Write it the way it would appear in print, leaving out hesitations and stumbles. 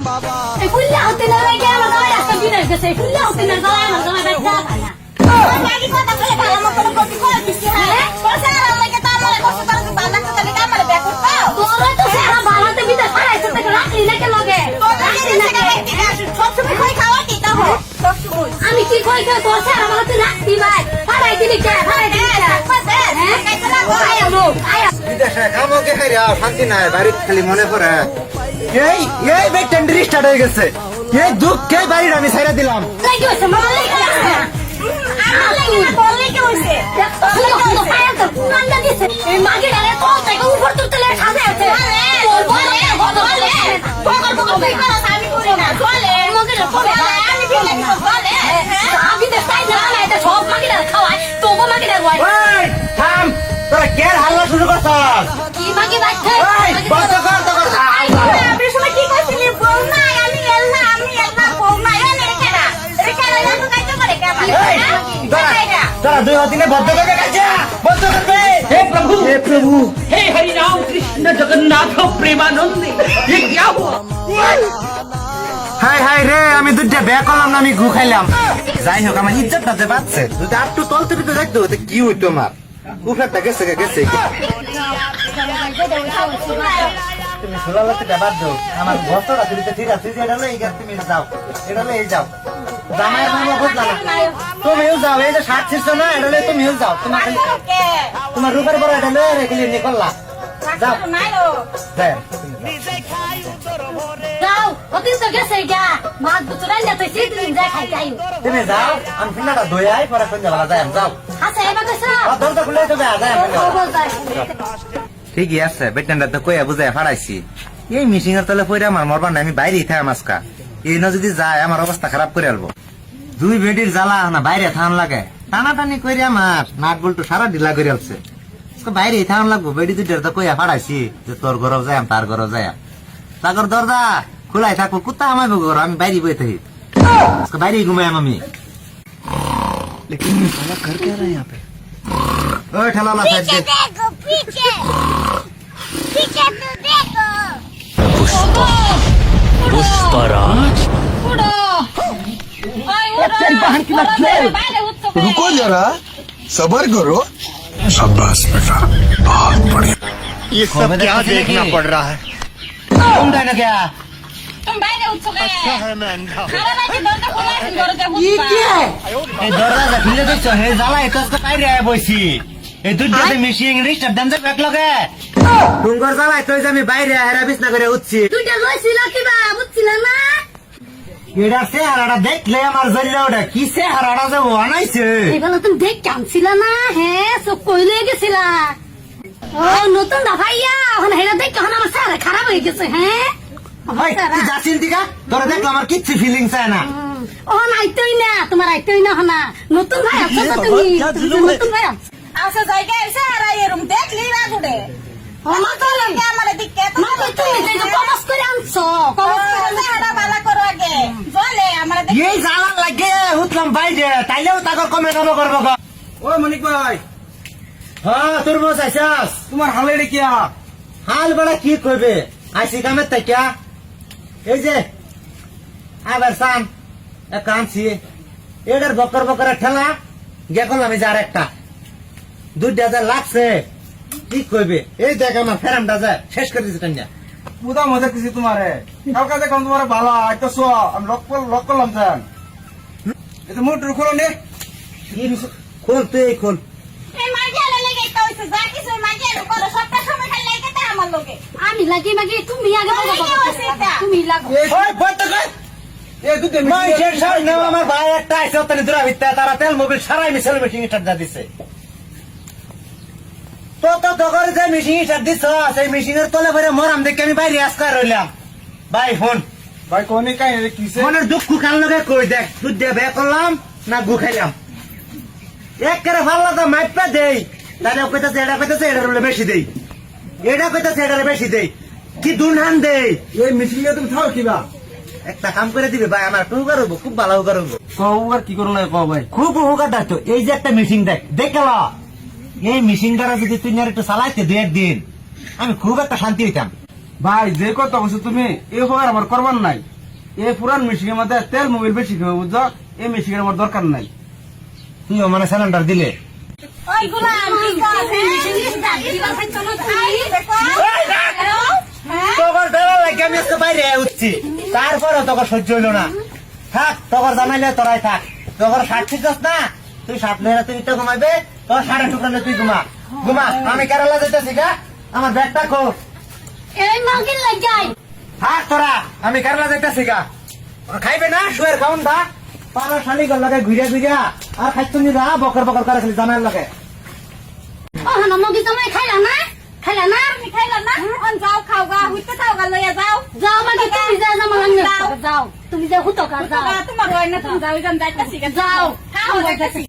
এই ফুল্লা হতে না লাগে আমার জামাই রাস্তা বিনা গেছে ফুল্লা হতে না জামাই আমার জামাই বাচ্চা পানা মাগি কথা বলে ভালো আমার কোনো ক্ষতি করে দিছি হ্যাঁ পয়সা আর আমাকে তো আমার কষ্ট করে বাবা তো তাহলে কামারে ব্যাক করতে তোরা তো সারা বালাতে বিনা খাইছে তো রাখলি না কে লগে রাখলি না কে সব সময় কই খাওয়া কি তা হয় সব সময় আমি কি কই খাও তোর সারা বালাতে রাখতি ভাই ফাড়াই দিলি কে ফাড়াই দিলি কে হ্যাঁ কাইতে লাগো আয়া লো আয়া বিদেশে কামও কে হাইরা শান্তি নাই বাড়িতে খালি মনে পড়ে এই এই ভাই টেন্ডার স্টার্ট হয়ে গেছে এই দুঃখে বাড়ির আমি ছাইরা দিলাম লাগি হইছে মামা লাগি হইছে আমার লাগি না তোর লাগি হইছে তোর তো ফায়ার তো কান্দা দিছে এই মাগি ডালে তো থেকে উপর তুলতে সাজে আছে তোর বলে বলে বগর বগর কই করা আমি করি না চলে মগে পড়ে আমি কি লাগি বলে আমি তো তাই না না এটা সব মাগি ডাল খাওয়াই তো মাগি ডাল ওই ওই থাম তোরা কে হাল্লা শুরু করছস কি মাগি বাচ্চা ওই বন্ধ কর তো কর আপনি সময় কি কইছিলি বল না আমি এলনা বল না এনে রেখা না তো কাইতে পারে কেমন তোরা দুই দিনে বদ্ধ করে গেছে বদ্ধ করবে हे प्रभु হে প্রভু हे हरि राम कृष्ण जगन्नाथ प्रेमानंद ये क्या हुआ হাই হাই রে আমি দুধটা বেয়া করলাম না আমি গু খাইলাম যাই হোক আমার ইজ্জতটা যে বাঁচছে যদি আর একটু তল থেকে দেখতো তো কি হইতো আমার উফারটা গেছে গেছে তুমি সোলালাতে ব্যাপার দাও আমার বস্তাটা তুলিতে ঠিক আছে যে এটা এই তুমি যাও এটা এই যাও জামাইয়ের নামও বুঝলা না তুমিও যাও এই যে শার্ট ছিড়ছো না এটা তুমিও যাও তোমার রূপের বড় এটা লয়ে রেখে নিকল্লা যাও যাও যাও অতিস তো গেছে গা মাছ দুচরাই না তুই সিট দিন যা খাই যাই তুমি যাও আমি ফিনাটা ধুই আই পরে সন্ধ্যাবেলা যাই যাও হাসে এবার কইছো দরজা খুলে তো যাই খবর যাই ঠিকই আছে বেটেনটা তো কইয়া বুঝাই ফাড়াইছি এই মিটিং এর তলে পড়ে আমার মরবার না আমি বাইরেই থাই মাসকা এই না যদি যায় আমার অবস্থা খারাপ করে আলবো দুই বেডির জ্বালা না বাইরে থান লাগে টানাটানি করে আমার নাট বল্টু সারা ঢিলা করে আলছে বাইরেই থান লাগবো বেডি দুইটার তো কইয়া ফাড়াইছি যে তোর ঘরও যাই তার ঘরও যাই তাগর দরজা খোলাই থাকবো কুত্তা আমার ঘর আমি বাইরে বই থাকি বাইরেই ঘুমাই আমি लेकिन ये साला कर क्या रहा है यहाँ पे ओए ठलाला साइड दे देखो पीछे पीछे तो देखो पुष्पराज उड़ो भाई उड़ो तेरी बहन की मत रुको जरा सबर करो शाबाश बेटा बहुत बढ़िया ये सब क्या देखना पड़ रहा है तुम ना क्या तुम বাইরে উঠছো কে খারাপ আছে দরজা খোলা আছে দরজা ये क्या है এই দরজা খুলে দিছো হে জ্বালা এত তো বাইরে আয় বইছি এই দুধটাতে মিশিয়ে রিস্টার দেন যে ব্যাক লগে তুঙ্গর জ্বালা তো আমি বাইরে হেরা বিছনা করে উঠছি দুইটা লইছিল কিবা বুঝছিল না এডা সে হারাটা দেখলে আমার জরিলা ওটা কি সে হারাটা যে বানাইছে এগুলো তুমি দেখ কামছিল না হ্যাঁ সব কইলে গেছিলা ও নতুন দা ভাইয়া এখন হেরা দেখ এখন আমার সারা খারাপ হয়ে গেছে হ্যাঁ ভাই তুই যাচ্ছিস দিকা তোরা দেখলে আমার কিচ্ছু ফিলিংস হয় না ও নাইতই না তোমার আইতই না হনা নতুন ভাই আছো তো তুমি নতুন ভাই আচ্ছা জায়গা এসে আর এরকম দেখলি না গুড়ে আমার তো লাগে আমার দিকে মা তুমি যে কমাস করে আনছো কমাস করে হাড়া বালা করো আগে বলে আমার এই জ্বালা লাগে উঠলাম বাইরে তাইলেও তাকর কমে কাম করবো গো ও মনিক ভাই হ্যাঁ তোর বস আইসাস তোমার হালে রে কিয়া হাল বড়া কি করবে আইসি কামের তাই কিয়া এই যে আবার সান এক আনছি এটার বকর বকর ঠেলা গে করলাম এই যে আর একটা 2000 লাগছে কি করবে এই দেখ আমার ফেরামটা যায় শেষ করে দিচ্ছে টান্ডা পুদা মজা দিছি তোমারে কালকা দেখলাম তোমার ভালো আইতো সো আমি লক করলাম জান এটা মোটর খোলো নে খোল তুই খোল এই মাইয়ালে লেগে কইছে যা কিছু মাইয়ালে করো সবটা সময় খালি লাগে তা আমার লগে আমি লাগি মাগি তুমি আগে তুমি লাগো ওই বন্ধ কর এই দুটো মাই টেনশন নাও আমার ভাই একটা আইছে তানি দূরা ভিত্তা তারা তেল মোবিল সারাই মিশাল মেশিন স্টার্ট দা দিছে তো দগর যে মেশিন স্টার্ট দিছ সেই মেশিনের তলে ভরে মরাম দেখে আমি বাইরে আসকা রইলাম ভাই ফোন ভাই কোনে কাই রে কিসে মনের দুঃখ কান লগে কই দেখ দুধ দিয়ে বে করলাম না গু খাইলাম এক করে ভালো তো মাইপা দেই তাহলে কইতাছে এটা কইতাছে এটা বলে বেশি দেই এটা কইতাছে এটা বেশি দেই কি দুনহান দেই এই মিটিংয়ে তুমি থাও কিবা একটা কাম করে দিবে ভাই আমার টু করবো খুব ভালো করবো কও আর কি করো না কও ভাই খুব উপকার দেখতো এই যে একটা মেশিন দেখ দেখল এই মেশিন দ্বারা যদি তুই আর একটু চালাইতে দু একদিন আমি খুব একটা শান্তি হইতাম ভাই যে কথা বলছো তুমি এই উপকার আমার করবার নাই এই পুরান মেশিনের মধ্যে তেল মোবিল বেশি খাবে বুঝছো, এই মেশিনের আমার দরকার নাই। তুইও মানে সিলিন্ডার দিলে ওই গোলাম কি তোর বেলা লাগে আমি আজকে বাইরে উঠছি, তারপরে তোকে সহ্য হইলো না। থাক তোর জামাইলে তোরাই থাক, তোর শার্ট ঠিকস না, তুই শার্ট নিয়ে তুই তো ঘুমাইবে, তোর শার্টের টুকরা তুই ঘুমা ঘুমা। আমি কেরালা যেতেছি গা, আমার ব্যাগটা খো। এই মাগিন লাগ যাই থাক তোরা, আমি কেরালা যেতেছি গা। খাইবে না শুয়ের খাউন ভা পাড়া শালি গল লাগে ঘুরিয়া ঘুরিয়া আর খাইছো নি যা বকর বকর করে খালি জামাইয়ের লাগে। ও হন মগি তোমায় খাইলা না তুমি খাইলা না অন যাও খাও গা হুইতে খাও গা লইয়া যাও যাও মাগি তুমি যা জামা লাঙ্গে যাও তুমি যা হুতো কা যাও তোমার হয় না তুমি যাও যান যাইতাছি যাও খাও যাইতাছি